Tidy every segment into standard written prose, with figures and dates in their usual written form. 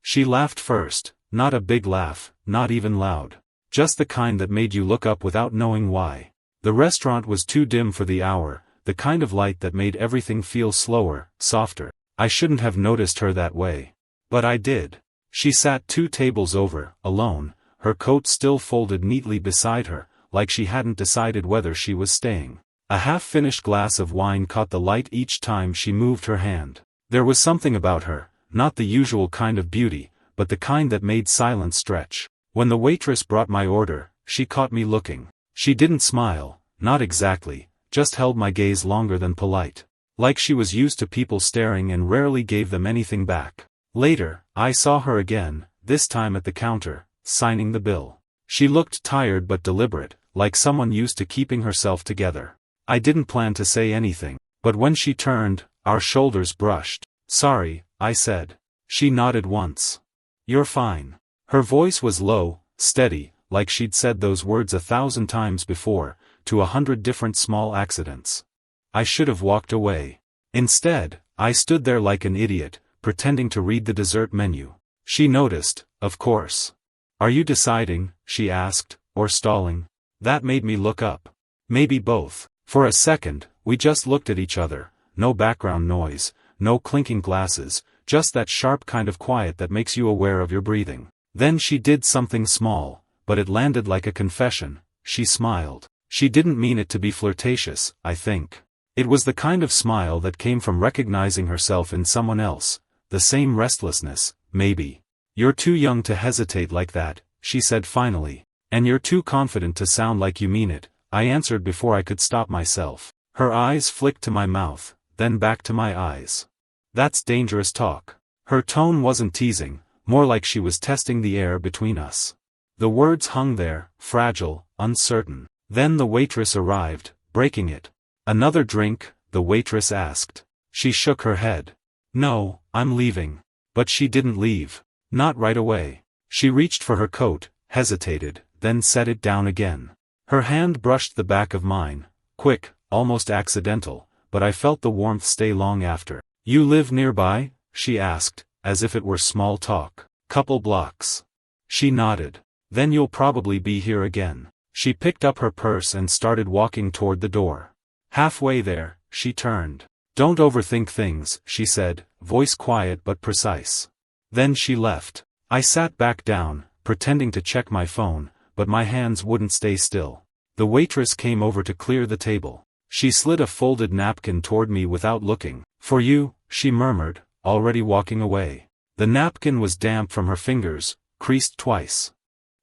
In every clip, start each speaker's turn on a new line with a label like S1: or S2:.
S1: She laughed first, not a big laugh, not even loud. Just the kind that made you look up without knowing why. The restaurant was too dim for the hour, the kind of light that made everything feel slower, softer. I shouldn't have noticed her that way. But I did. She sat 2 tables over, alone, her coat still folded neatly beside her, like she hadn't decided whether she was staying. A half-finished glass of wine caught the light each time she moved her hand. There was something about her, not the usual kind of beauty, but the kind that made silence stretch. When the waitress brought my order, she caught me looking. She didn't smile, not exactly, just held my gaze longer than polite. Like she was used to people staring and rarely gave them anything back. Later, I saw her again, this time at the counter, signing the bill. She looked tired but deliberate, like someone used to keeping herself together. I didn't plan to say anything, but when she turned, our shoulders brushed. "Sorry," I said. She nodded once. "You're fine." Her voice was low, steady, like she'd said those words 1,000 times before, to 100 different small accidents. I should have walked away. Instead, I stood there like an idiot, pretending to read the dessert menu. She noticed, of course. "Are you deciding," she asked, "or stalling?" That made me look up. Maybe both. For a second, we just looked at each other, no background noise, no clinking glasses, just that sharp kind of quiet that makes you aware of your breathing. Then she did something small, but it landed like a confession. She smiled. She didn't mean it to be flirtatious, I think. It was the kind of smile that came from recognizing herself in someone else, the same restlessness, maybe. "You're too young to hesitate like that," she said finally. "And you're too confident to sound like you mean it," I answered before I could stop myself. Her eyes flicked to my mouth, then back to my eyes. "That's dangerous talk." Her tone wasn't teasing, more like she was testing the air between us. The words hung there, fragile, uncertain. Then the waitress arrived, breaking it. "Another drink?" the waitress asked. She shook her head. "No, I'm leaving." But she didn't leave. Not right away. She reached for her coat, hesitated, then set it down again. Her hand brushed the back of mine, quick, almost accidental, but I felt the warmth stay long after. "You live nearby?" she asked, as if it were small talk. "Couple blocks." She nodded. "Then you'll probably be here again." She picked up her purse and started walking toward the door. Halfway there, she turned. "Don't overthink things," she said, voice quiet but precise. Then she left. I sat back down, pretending to check my phone, but my hands wouldn't stay still. The waitress came over to clear the table. She slid a folded napkin toward me without looking. "For you," she murmured, already walking away. The napkin was damp from her fingers, creased twice.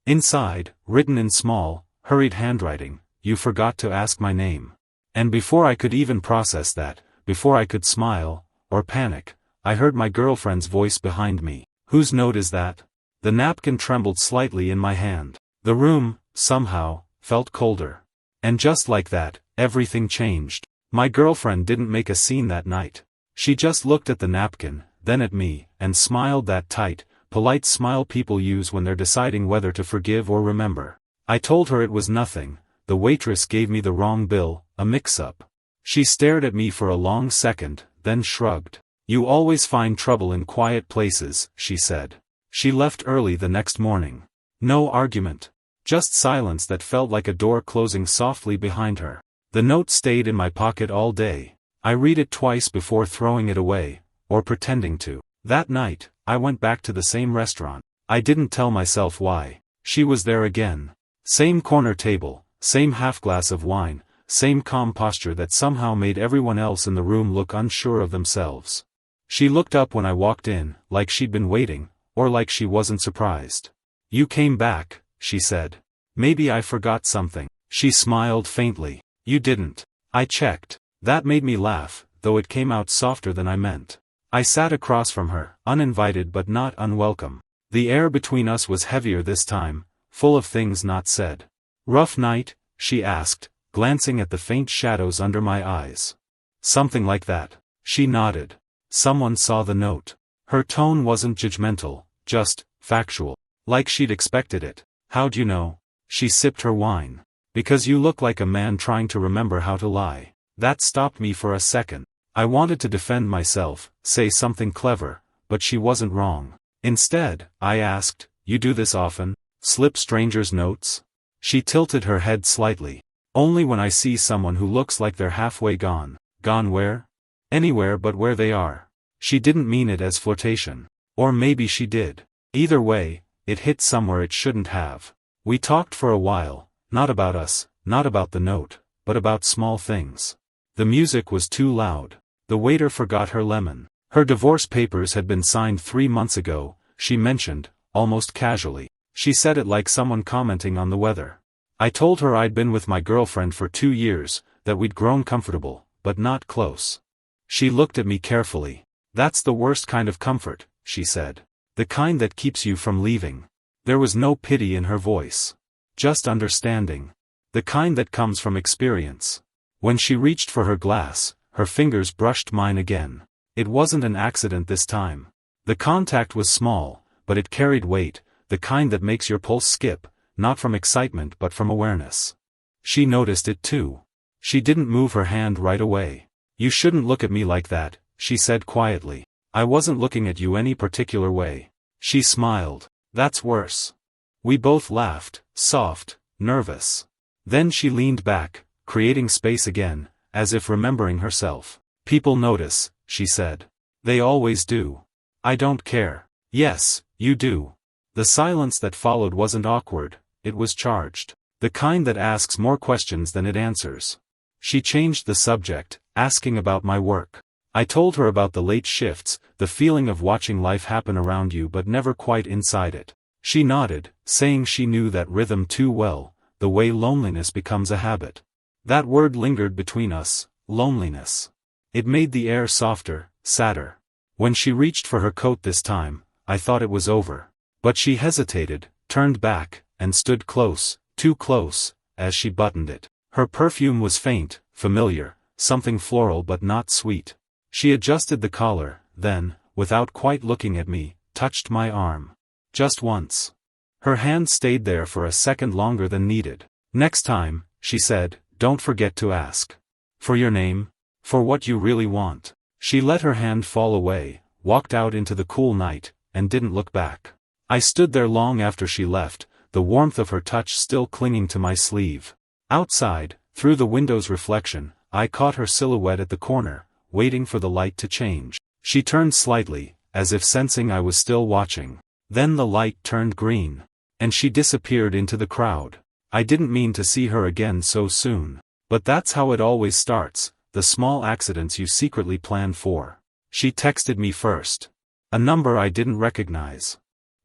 S1: Inside, written in small, hurried handwriting, "You forgot to ask my name." And before I could even process that, before I could smile, or panic, I heard my girlfriend's voice behind me. "Whose note is that?" The napkin trembled slightly in my hand. The room, somehow, felt colder. And just like that, everything changed. My girlfriend didn't make a scene that night. She just looked at the napkin, then at me, and smiled that tight, polite smile people use when they're deciding whether to forgive or remember. I told her it was nothing. The waitress gave me the wrong bill, a mix-up. She stared at me for a long second, then shrugged. "You always find trouble in quiet places," she said. She left early the next morning. No argument. Just silence that felt like a door closing softly behind her. The note stayed in my pocket all day. I read it twice before throwing it away, or pretending to. That night, I went back to the same restaurant. I didn't tell myself why. She was there again. Same corner table, same half-glass of wine, same calm posture that somehow made everyone else in the room look unsure of themselves. She looked up when I walked in, like she'd been waiting, or like she wasn't surprised. "You came back," she said. "Maybe I forgot something." She smiled faintly. "You didn't." I checked. That made me laugh, though it came out softer than I meant. I sat across from her, uninvited but not unwelcome. The air between us was heavier this time, full of things not said. "Rough night?" she asked, glancing at the faint shadows under my eyes. "Something like that." She nodded. "Someone saw the note." Her tone wasn't judgmental, just factual. Like she'd expected it. "How'd you know?" She sipped her wine. "Because you look like a man trying to remember how to lie." That stopped me for a second. I wanted to defend myself, say something clever, but she wasn't wrong. Instead, I asked, you do this often? Slip strangers notes? She tilted her head slightly. Only when I see someone who looks like they're halfway gone. Gone where? Anywhere but where they are. She didn't mean it as flirtation. Or maybe she did. Either way, it hit somewhere it shouldn't have. We talked for a while, not about us, not about the note, but about small things. The music was too loud. The waiter forgot her lemon. Her divorce papers had been signed 3 months ago, she mentioned, almost casually. She said it like someone commenting on the weather. I told her I'd been with my girlfriend for 2 years, that we'd grown comfortable, but not close. She looked at me carefully. That's the worst kind of comfort, she said. The kind that keeps you from leaving. There was no pity in her voice. Just understanding. The kind that comes from experience. When she reached for her glass, her fingers brushed mine again. It wasn't an accident this time. The contact was small, but it carried weight, the kind that makes your pulse skip, not from excitement but from awareness. She noticed it too. She didn't move her hand right away. You shouldn't look at me like that, she said quietly. I wasn't looking at you any particular way. She smiled. That's worse. We both laughed, soft, nervous. Then she leaned back, creating space again, as if remembering herself. People notice, she said. They always do. I don't care. Yes, you do. The silence that followed wasn't awkward, it was charged. The kind that asks more questions than it answers. She changed the subject, asking about my work. I told her about the late shifts, the feeling of watching life happen around you but never quite inside it. She nodded, saying she knew that rhythm too well, the way loneliness becomes a habit. That word lingered between us, loneliness. It made the air softer, sadder. When she reached for her coat this time, I thought it was over. But she hesitated, turned back, and stood close, too close, as she buttoned it. Her perfume was faint, familiar, something floral but not sweet. She adjusted the collar, then, without quite looking at me, touched my arm. Just once. Her hand stayed there for a second longer than needed. Next time, she said, don't forget to ask. For your name? For what you really want. She let her hand fall away, walked out into the cool night, and didn't look back. I stood there long after she left, the warmth of her touch still clinging to my sleeve. Outside, through the window's reflection, I caught her silhouette at the corner, waiting for the light to change. She turned slightly, as if sensing I was still watching. Then the light turned green. And she disappeared into the crowd. I didn't mean to see her again so soon. But that's how it always starts, the small accidents you secretly plan for. She texted me first. A number I didn't recognize.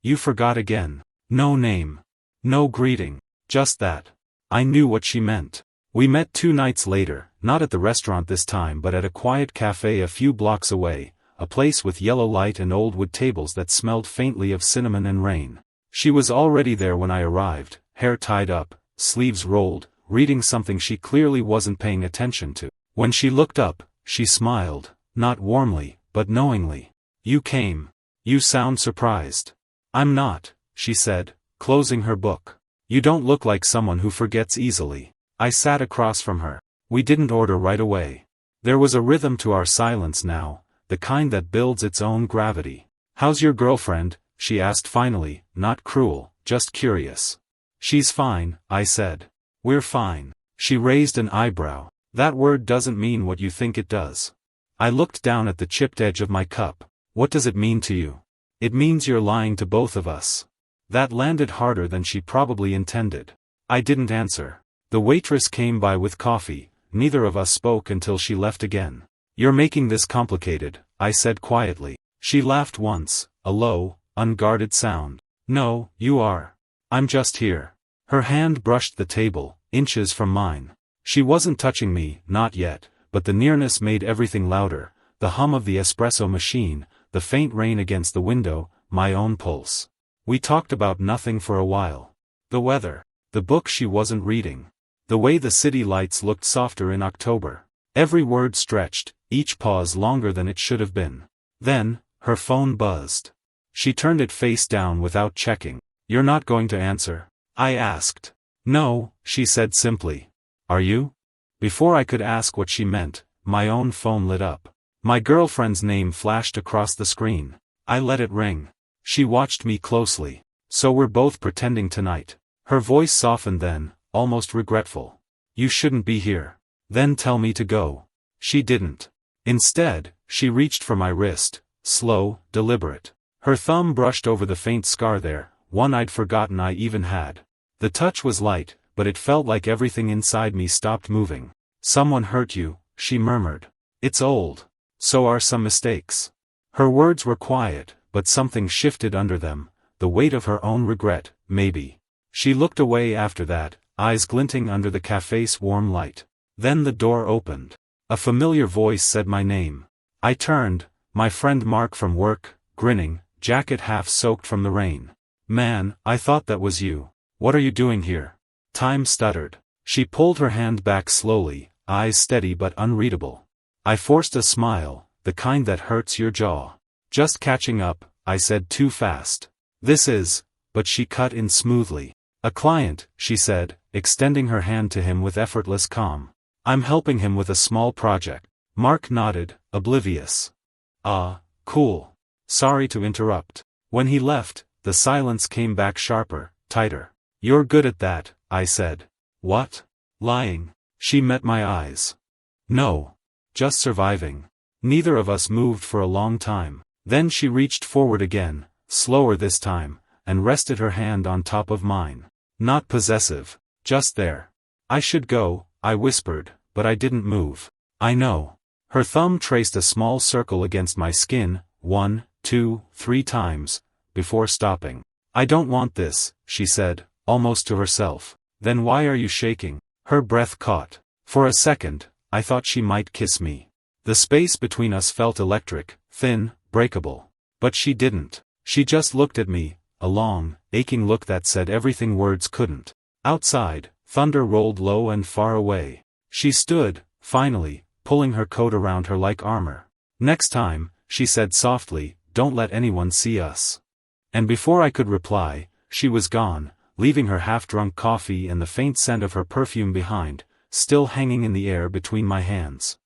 S1: You forgot again. No name. No greeting. Just that. I knew what she meant. We met 2 nights later, not at the restaurant this time but at a quiet cafe a few blocks away, a place with yellow light and old wood tables that smelled faintly of cinnamon and rain. She was already there when I arrived, hair tied up, sleeves rolled, reading something she clearly wasn't paying attention to. When she looked up, she smiled, not warmly, but knowingly. You came. You sound surprised. I'm not, she said, closing her book. You don't look like someone who forgets easily. I sat across from her. We didn't order right away. There was a rhythm to our silence now, the kind that builds its own gravity. How's your girlfriend? She asked finally, not cruel, just curious. She's fine, I said. We're fine. She raised an eyebrow. That word doesn't mean what you think it does. I looked down at the chipped edge of my cup. What does it mean to you? It means you're lying to both of us. That landed harder than she probably intended. I didn't answer. The waitress came by with coffee. Neither of us spoke until she left again. You're making this complicated, I said quietly. She laughed once, a low, unguarded sound. No, you are. I'm just here. Her hand brushed the table, inches from mine. She wasn't touching me, not yet, but the nearness made everything louder, the hum of the espresso machine, the faint rain against the window, my own pulse. We talked about nothing for a while. The weather. The book she wasn't reading. The way the city lights looked softer in October. Every word stretched, each pause longer than it should have been. Then, her phone buzzed. She turned it face down without checking. You're not going to answer? I asked. No, she said simply. Are you? Before I could ask what she meant, my own phone lit up. My girlfriend's name flashed across the screen. I let it ring. She watched me closely. So we're both pretending tonight. Her voice softened then, almost regretful. You shouldn't be here. Then tell me to go. She didn't. Instead, she reached for my wrist, slow, deliberate. Her thumb brushed over the faint scar there, one I'd forgotten I even had. The touch was light, but it felt like everything inside me stopped moving. Someone hurt you, she murmured. It's old. So are some mistakes. Her words were quiet, but something shifted under them, the weight of her own regret, maybe. She looked away after that, eyes glinting under the cafe's warm light. Then the door opened. A familiar voice said my name. I turned, my friend Mark from work, grinning, jacket half soaked from the rain. Man, I thought that was you. What are you doing here? Time stuttered. She pulled her hand back slowly, eyes steady but unreadable. I forced a smile, the kind that hurts your jaw. Just catching up, I said too fast. This is, but she cut in smoothly. A client, she said, extending her hand to him with effortless calm. I'm helping him with a small project. Mark nodded, oblivious. Ah, cool. Sorry to interrupt. When he left, the silence came back sharper, tighter. You're good at that, I said. What? Lying. She met my eyes. No. Just surviving. Neither of us moved for a long time. Then she reached forward again, slower this time, and rested her hand on top of mine. Not possessive. Just there. I should go, I whispered, but I didn't move. I know. Her thumb traced a small circle against my skin, 1, 2, 3 times, before stopping. I don't want this, she said, almost to herself. Then why are you shaking? Her breath caught. For a second, I thought she might kiss me. The space between us felt electric, thin, breakable. But she didn't. She just looked at me, a long, aching look that said everything words couldn't. Outside, thunder rolled low and far away. She stood, finally, pulling her coat around her like armor. Next time, she said softly, don't let anyone see us. And before I could reply, she was gone, leaving her half-drunk coffee and the faint scent of her perfume behind, still hanging in the air between my hands.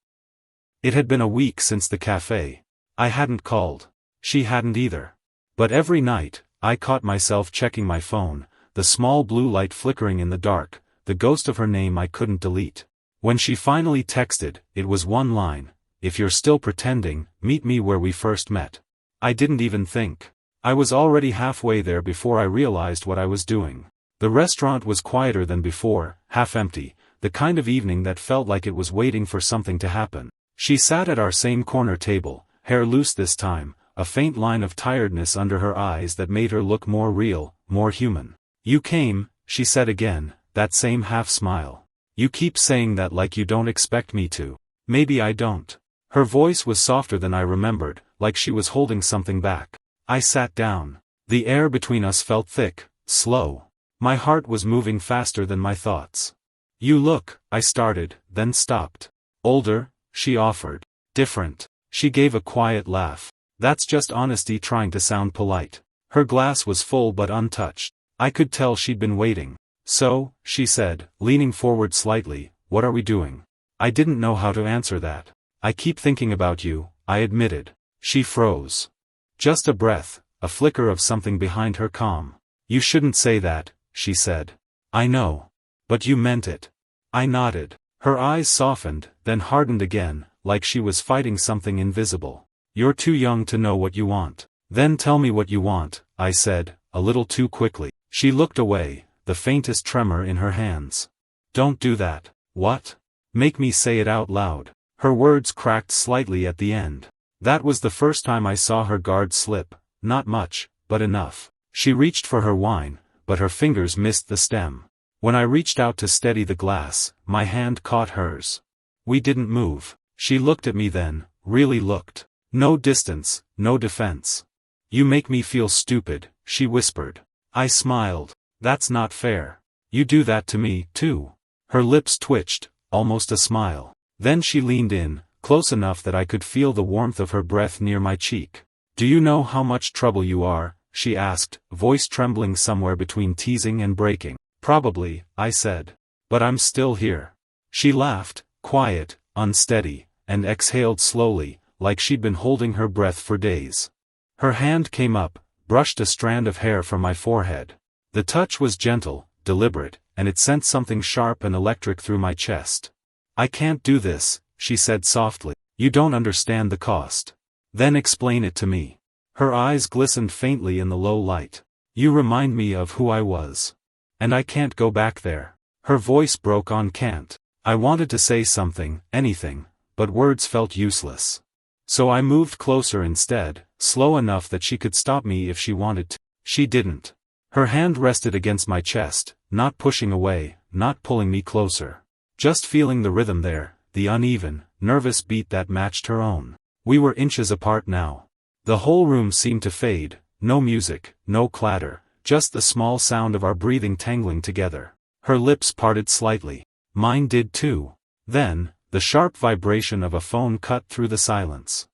S1: It had been a week since the cafe. I hadn't called. She hadn't either. But every night, I caught myself checking my phone, the small blue light flickering in the dark, the ghost of her name I couldn't delete. When she finally texted, it was one line, if you're still pretending, meet me where we first met. I didn't even think. I was already halfway there before I realized what I was doing. The restaurant was quieter than before, half empty, the kind of evening that felt like it was waiting for something to happen. She sat at our same corner table, hair loose this time, a faint line of tiredness under her eyes that made her look more real, more human. You came, she said again, that same half smile. You keep saying that like you don't expect me to. Maybe I don't. Her voice was softer than I remembered, like she was holding something back. I sat down. The air between us felt thick, slow. My heart was moving faster than my thoughts. You look, I started, then stopped. Older, she offered. Different. She gave a quiet laugh. That's just honesty trying to sound polite. Her glass was full but untouched. I could tell she'd been waiting. So, she said, leaning forward slightly, what are we doing? I didn't know how to answer that. I keep thinking about you, I admitted. She froze. Just a breath, a flicker of something behind her calm. You shouldn't say that, she said. I know. But you meant it. I nodded. Her eyes softened, then hardened again, like she was fighting something invisible. You're too young to know what you want. Then tell me what you want, I said, a little too quickly. She looked away, the faintest tremor in her hands. Don't do that. What? Make me say it out loud. Her words cracked slightly at the end. That was the first time I saw her guard slip, not much, but enough. She reached for her wine, but her fingers missed the stem. When I reached out to steady the glass, my hand caught hers. We didn't move. She looked at me then, really looked. No distance, no defense. You make me feel stupid, she whispered. I smiled. That's not fair. You do that to me, too. Her lips twitched, almost a smile. Then she leaned in, close enough that I could feel the warmth of her breath near my cheek. Do you know how much trouble you are? She asked, voice trembling somewhere between teasing and breaking. Probably, I said. But I'm still here. She laughed, quiet, unsteady, and exhaled slowly, like she'd been holding her breath for days. Her hand came up, brushed a strand of hair from my forehead. The touch was gentle, deliberate, and it sent something sharp and electric through my chest. "I can't do this," she said softly. "You don't understand the cost." "Then explain it to me." Her eyes glistened faintly in the low light. "You remind me of who I was. And I can't go back there." Her voice broke on can't. I wanted to say something, anything, but words felt useless. So I moved closer instead, slow enough that she could stop me if she wanted to. She didn't. Her hand rested against my chest, not pushing away, not pulling me closer. Just feeling the rhythm there, the uneven, nervous beat that matched her own. We were inches apart now. The whole room seemed to fade, no music, no clatter, just the small sound of our breathing tangling together. Her lips parted slightly. Mine did too. Then, the sharp vibration of a phone cut through the silence.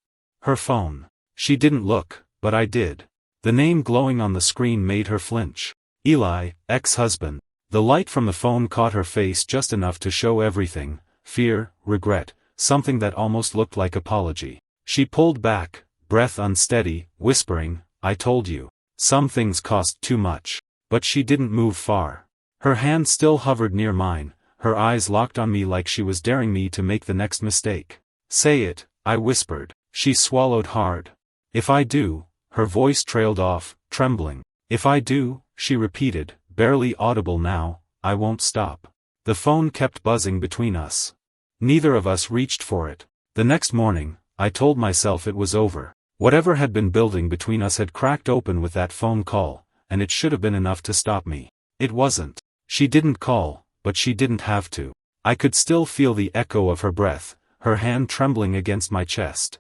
S1: Her phone. She didn't look, but I did. The name glowing on the screen made her flinch. Eli, ex-husband. The light from the phone caught her face just enough to show everything: fear, regret, something that almost looked like apology. She pulled back, breath unsteady, whispering, "I told you. Some things cost too much." But she didn't move far. Her hand still hovered near mine, her eyes locked on me like she was daring me to make the next mistake. "Say it," I whispered. She swallowed hard. "If I do," her voice trailed off, trembling. "If I do," she repeated, barely audible now, "I won't stop." The phone kept buzzing between us. Neither of us reached for it. The next morning, I told myself it was over. Whatever had been building between us had cracked open with that phone call, and it should have been enough to stop me. It wasn't. She didn't call, but she didn't have to. I could still feel the echo of her breath, her hand trembling against my chest.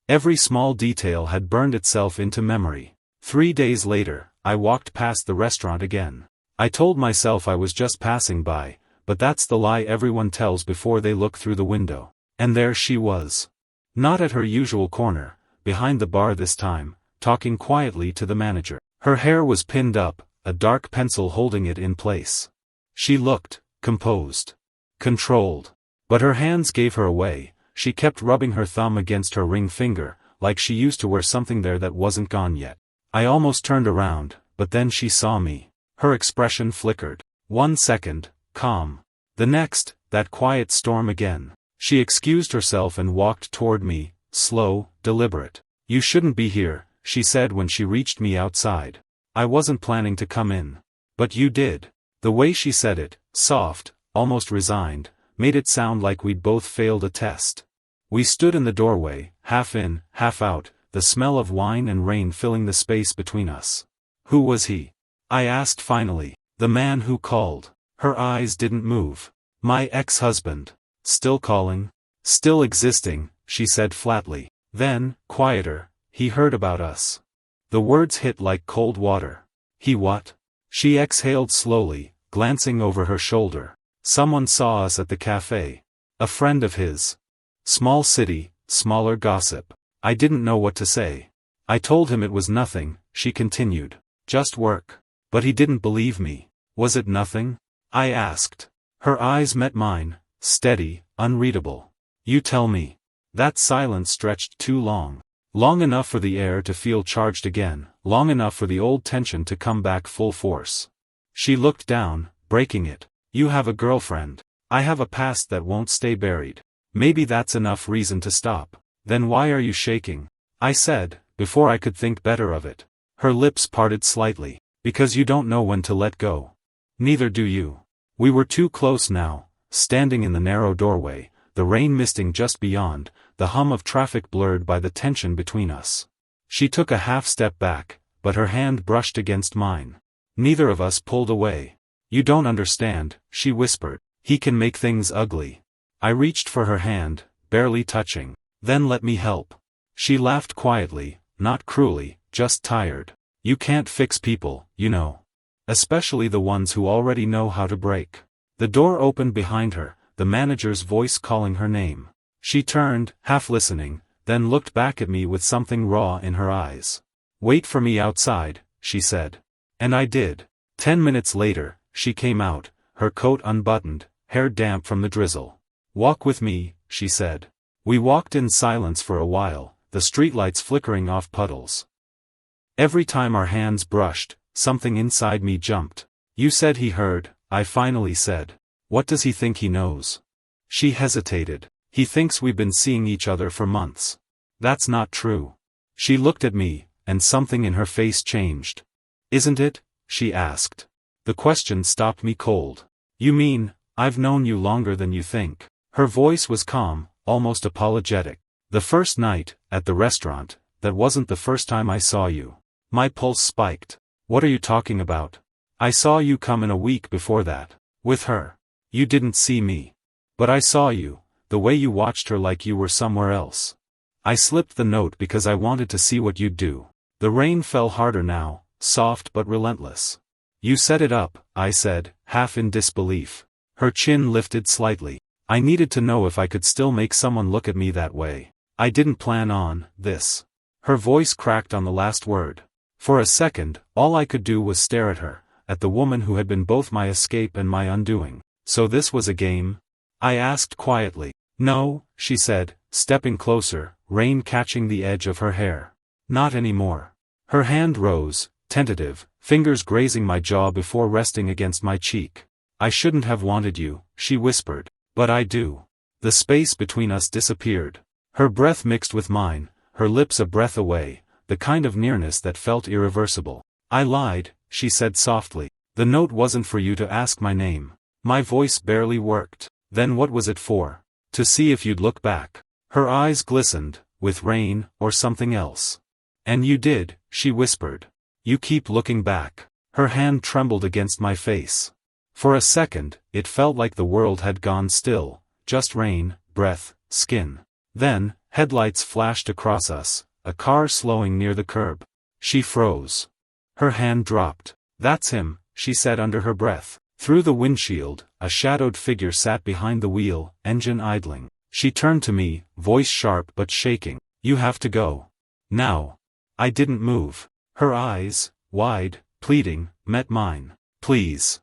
S1: Every small detail had burned itself into memory. 3 days later, I walked past the restaurant again. I told myself I was just passing by, but that's the lie everyone tells before they look through the window. And there she was. Not at her usual corner, behind the bar this time, talking quietly to the manager. Her hair was pinned up, a dark pencil holding it in place. She looked composed, controlled. But her hands gave her away. She kept rubbing her thumb against her ring finger, like she used to wear something there that wasn't gone yet. I almost turned around, but then she saw me. Her expression flickered. 1 second, calm. The next, that quiet storm again. She excused herself and walked toward me, slow, deliberate. "You shouldn't be here," she said when she reached me outside. "I wasn't planning to come in." "But you did." The way she said it, soft, almost resigned, made it sound like we'd both failed a test. We stood in the doorway, half in, half out, the smell of wine and rain filling the space between us. "Who was he?" I asked finally. "The man who called." Her eyes didn't move. "My ex-husband. Still calling? Still existing," she said flatly. Then, quieter, "He heard about us." The words hit like cold water. "He what?" She exhaled slowly, glancing over her shoulder. "Someone saw us at the cafe. A friend of his." Small city, smaller gossip. I didn't know what to say. I told him it was nothing, she continued. Just work. But he didn't believe me. "Was it nothing?" I asked. Her eyes met mine, steady, unreadable. "You tell me." That silence stretched too long. Long enough for the air to feel charged again, long enough for the old tension to come back full force. She looked down, breaking it. "You have a girlfriend. I have a past that won't stay buried. Maybe that's enough reason to stop." "Then why are you shaking?" I said, before I could think better of it. Her lips parted slightly. "Because you don't know when to let go. Neither do you." We were too close now, standing in the narrow doorway, the rain misting just beyond, the hum of traffic blurred by the tension between us. She took a half step back, but her hand brushed against mine. Neither of us pulled away. "You don't understand," she whispered. "He can make things ugly." I reached for her hand, barely touching. "Then let me help." She laughed quietly, not cruelly, just tired. "You can't fix people, you know. Especially the ones who already know how to break." The door opened behind her, the manager's voice calling her name. She turned, half listening, then looked back at me with something raw in her eyes. "Wait for me outside," she said. And I did. 10 minutes later, she came out, her coat unbuttoned, hair damp from the drizzle. "Walk with me," she said. We walked in silence for a while, the streetlights flickering off puddles. Every time our hands brushed, something inside me jumped. You said he heard, I finally said. What does he think he knows? She hesitated. He thinks we've been seeing each other for months. That's not true. She looked at me, and something in her face changed. Isn't it? She asked. The question stopped me cold. You mean, I've known you longer than you think? Her voice was calm, almost apologetic. The first night, at the restaurant, that wasn't the first time I saw you. My pulse spiked. What are you talking about? I saw you come in a week before that. With her. You didn't see me. But I saw you, the way you watched her like you were somewhere else. I slipped the note because I wanted to see what you'd do. The rain fell harder now, soft but relentless. You set it up, I said, half in disbelief. Her chin lifted slightly. I needed to know if I could still make someone look at me that way. I didn't plan on this. Her voice cracked on the last word. For a second, all I could do was stare at her, at the woman who had been both my escape and my undoing. So this was a game? I asked quietly. No, she said, stepping closer, rain catching the edge of her hair. Not anymore. Her hand rose, tentative, fingers grazing my jaw before resting against my cheek. I shouldn't have wanted you, she whispered. But I do. The space between us disappeared. Her breath mixed with mine, her lips a breath away, the kind of nearness that felt irreversible. I lied, she said softly. The note wasn't for you to ask my name. My voice barely worked. Then what was it for? To see if you'd look back. Her eyes glistened, with rain, or something else. And you did, she whispered. You keep looking back. Her hand trembled against my face. For a second, it felt like the world had gone still, just rain, breath, skin. Then, headlights flashed across us, a car slowing near the curb. She froze. Her hand dropped. That's him, she said under her breath. Through the windshield, a shadowed figure sat behind the wheel, engine idling. She turned to me, voice sharp but shaking. You have to go. Now. I didn't move. Her eyes, wide, pleading, met mine. Please.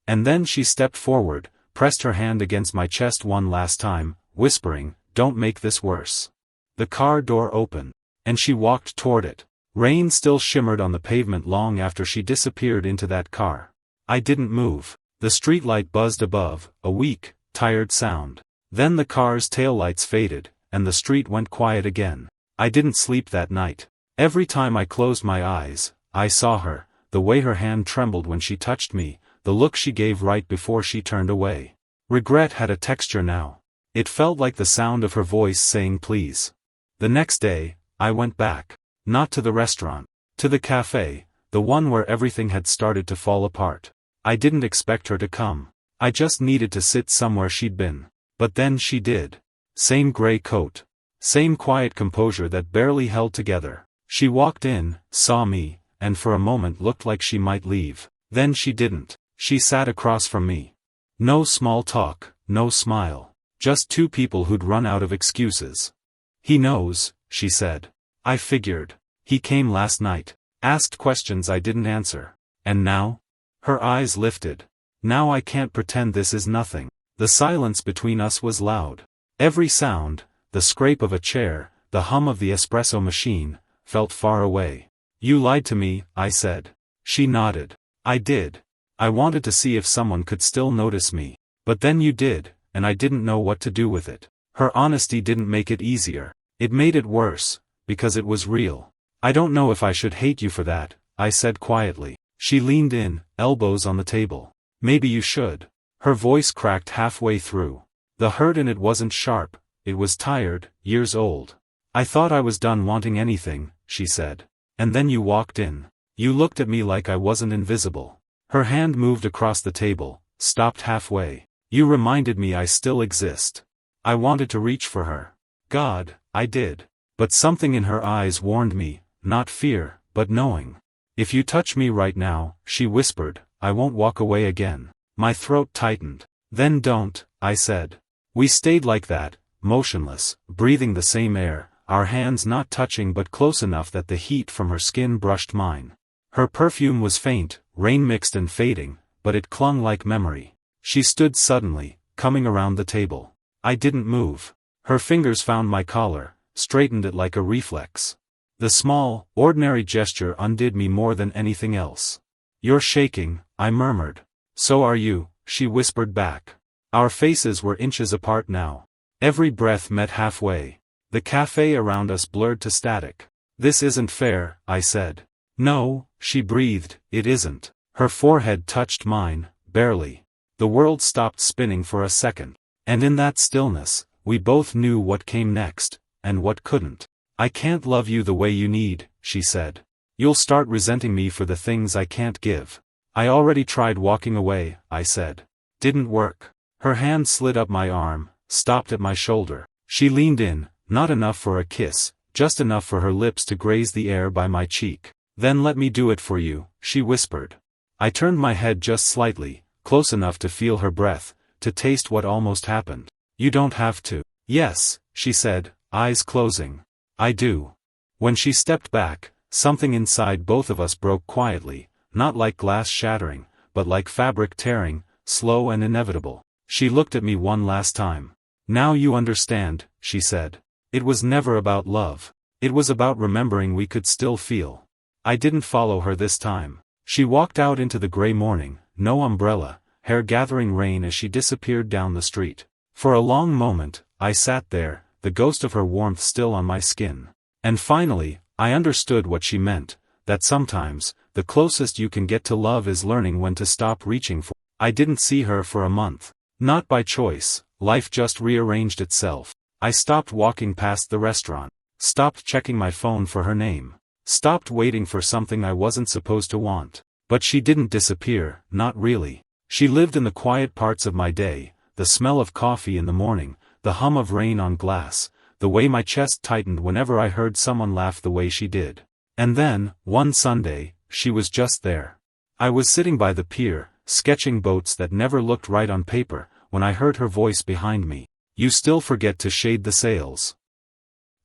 S1: And then she stepped forward, pressed her hand against my chest one last time, whispering, don't make this worse. The car door opened, and she walked toward it. Rain still shimmered on the pavement long after she disappeared into that car. I didn't move. The streetlight buzzed above, a weak, tired sound. Then the car's taillights faded, and the street went quiet again. I didn't sleep that night. Every time I closed my eyes, I saw her, the way her hand trembled when she touched me, the look she gave right before she turned away. Regret had a texture now. It felt like the sound of her voice saying please. The next day, I went back. Not to the restaurant. To the cafe, the one where everything had started to fall apart. I didn't expect her to come. I just needed to sit somewhere she'd been. But then she did. Same gray coat. Same quiet composure that barely held together. She walked in, saw me, and for a moment looked like she might leave. Then she didn't. She sat across from me. No small talk, no smile. Just two people who'd run out of excuses. He knows, she said. I figured. He came last night. Asked questions I didn't answer. And now? Her eyes lifted. Now I can't pretend this is nothing. The silence between us was loud. Every sound, the scrape of a chair, the hum of the espresso machine, felt far away. You lied to me, I said. She nodded. I did. I wanted to see if someone could still notice me. But then you did, and I didn't know what to do with it. Her honesty didn't make it easier. It made it worse, because it was real. I don't know if I should hate you for that, I said quietly. She leaned in, elbows on the table. Maybe you should. Her voice cracked halfway through. The hurt in it wasn't sharp, it was tired, years old. I thought I was done wanting anything, she said. And then you walked in. You looked at me like I wasn't invisible. Her hand moved across the table, stopped halfway. You reminded me I still exist. I wanted to reach for her. God, I did. But something in her eyes warned me, not fear, but knowing. If you touch me right now, she whispered, I won't walk away again. My throat tightened. Then don't, I said. We stayed like that, motionless, breathing the same air, our hands not touching but close enough that the heat from her skin brushed mine. Her perfume was faint, rain-mixed and fading, but it clung like memory. She stood suddenly, coming around the table. I didn't move. Her fingers found my collar, straightened it like a reflex. The small, ordinary gesture undid me more than anything else. "You're shaking," I murmured. "So are you," she whispered back. Our faces were inches apart now. Every breath met halfway. The cafe around us blurred to static. "This isn't fair," I said. "No," she breathed, "it isn't." Her forehead touched mine, barely. The world stopped spinning for a second. And in that stillness, we both knew what came next, and what couldn't. "I can't love you the way you need," she said. "You'll start resenting me for the things I can't give." "I already tried walking away," I said. "Didn't work." Her hand slid up my arm, stopped at my shoulder. She leaned in, not enough for a kiss, just enough for her lips to graze the air by my cheek. "Then let me do it for you," she whispered. I turned my head just slightly, close enough to feel her breath, to taste what almost happened. "You don't have to." "Yes," she said, eyes closing. "I do." When she stepped back, something inside both of us broke quietly, not like glass shattering, but like fabric tearing, slow and inevitable. She looked at me one last time. "Now you understand," she said. "It was never about love. It was about remembering we could still feel." I didn't follow her this time. She walked out into the gray morning, no umbrella, hair gathering rain as she disappeared down the street. For a long moment, I sat there, the ghost of her warmth still on my skin. And finally, I understood what she meant, that sometimes, the closest you can get to love is learning when to stop reaching for. I didn't see her for a month. Not by choice, life just rearranged itself. I stopped walking past the restaurant, stopped checking my phone for her name, stopped waiting for something I wasn't supposed to want. But she didn't disappear, not really. She lived in the quiet parts of my day, the smell of coffee in the morning, the hum of rain on glass, the way my chest tightened whenever I heard someone laugh the way she did. And then, one Sunday, she was just there. I was sitting by the pier, sketching boats that never looked right on paper, when I heard her voice behind me. "You still forget to shade the sails."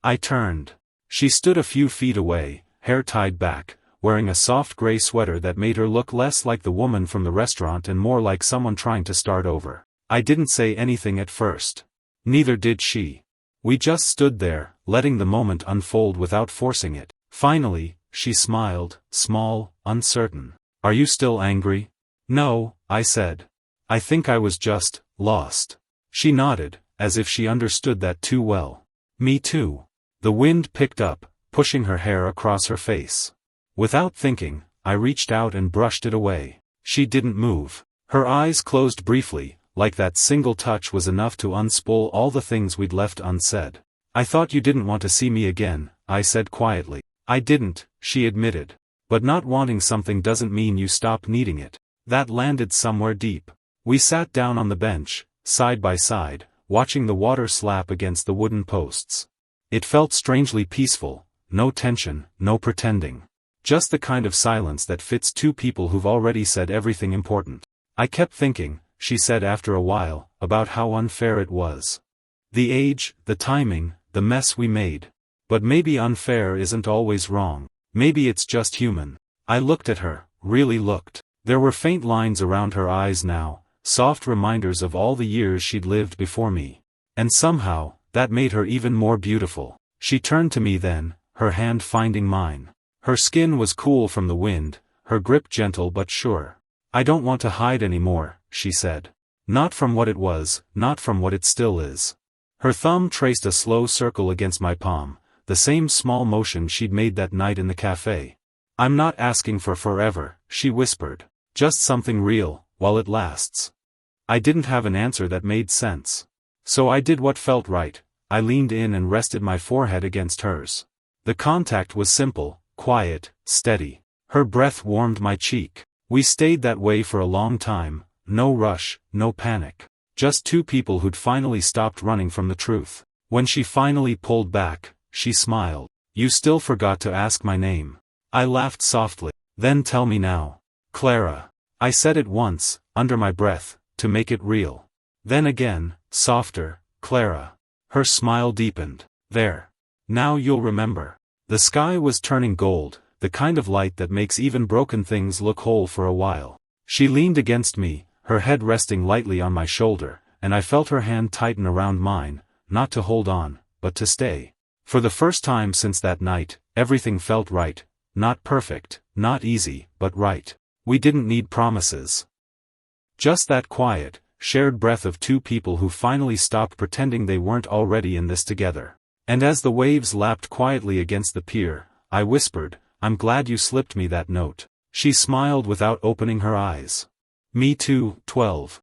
S1: I turned. She stood a few feet away, hair tied back, wearing a soft gray sweater that made her look less like the woman from the restaurant and more like someone trying to start over. I didn't say anything at first. Neither did she. We just stood there, letting the moment unfold without forcing it. Finally, she smiled, small, uncertain. "Are you still angry?" "No," I said. "I think I was just lost." She nodded, as if she understood that too well. "Me too." The wind picked up, pushing her hair across her face. Without thinking, I reached out and brushed it away. She didn't move. Her eyes closed briefly, like that single touch was enough to unspool all the things we'd left unsaid. "I thought you didn't want to see me again," I said quietly. "I didn't," she admitted. "But not wanting something doesn't mean you stop needing it." That landed somewhere deep. We sat down on the bench, side by side, watching the water slap against the wooden posts. It felt strangely peaceful, no tension, no pretending. Just the kind of silence that fits two people who've already said everything important. "I kept thinking," she said after a while, "about how unfair it was. The age, the timing, the mess we made. But maybe unfair isn't always wrong. Maybe it's just human." I looked at her, really looked. There were faint lines around her eyes now, soft reminders of all the years she'd lived before me. And somehow, that made her even more beautiful. She turned to me then, her hand finding mine. Her skin was cool from the wind, her grip gentle but sure. "I don't want to hide anymore," she said. "Not from what it was, not from what it still is." Her thumb traced a slow circle against my palm, the same small motion she'd made that night in the cafe. "I'm not asking for forever," she whispered. "Just something real, while it lasts." I didn't have an answer that made sense. So I did what felt right. I leaned in and rested my forehead against hers. The contact was simple, quiet, steady. Her breath warmed my cheek. We stayed that way for a long time, no rush, no panic. Just two people who'd finally stopped running from the truth. When she finally pulled back, she smiled. "You still forgot to ask my name." I laughed softly. "Then tell me now." "Clara." I said it once, under my breath, to make it real. Then again, softer, "Clara." Her smile deepened. "There. Now you'll remember." The sky was turning gold, the kind of light that makes even broken things look whole for a while. She leaned against me, her head resting lightly on my shoulder, and I felt her hand tighten around mine, not to hold on, but to stay. For the first time since that night, Everything felt right. Not perfect, not easy, but right. We didn't need promises. Just that quiet, shared breath of two people who finally stopped pretending they weren't already in this together. And as the waves lapped quietly against the pier, I whispered, "I'm glad you slipped me that note." She smiled without opening her eyes. Me too. 12.